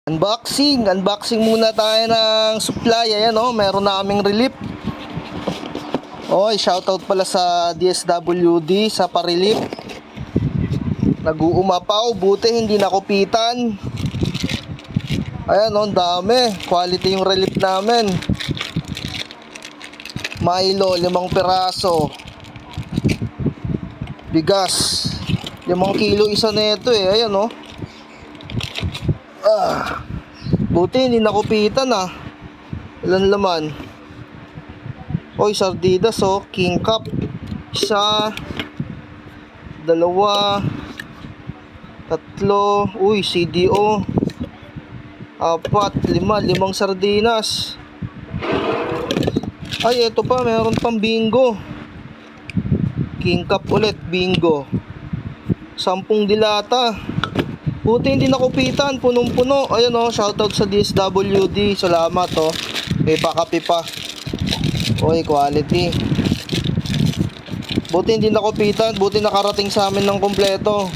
Unboxing muna tayo ng supply. Ayan meron na kaming relief. Shoutout pala sa DSWD sa pa-relief. Nag-uumapaw, buti hindi nakupitan. Ayan dami. Quality yung relief namin. Milo, 5 piraso. Bigas, 5 kilo isa nito Ayan buti hindi nakupitan Ilan laman? Sardinas King Cup. 1, 2, 3. CDO 4, 5 sardinas. Ito pa, meron pang bingo. King Cup ulit, bingo. 10 dilata. Buti hindi nakupitan, punong-puno. Ayan shoutout sa DSWD. Salamat may pakapi pa. Quality. Buti hindi nakupitan, buti nakarating sa amin ng kompleto.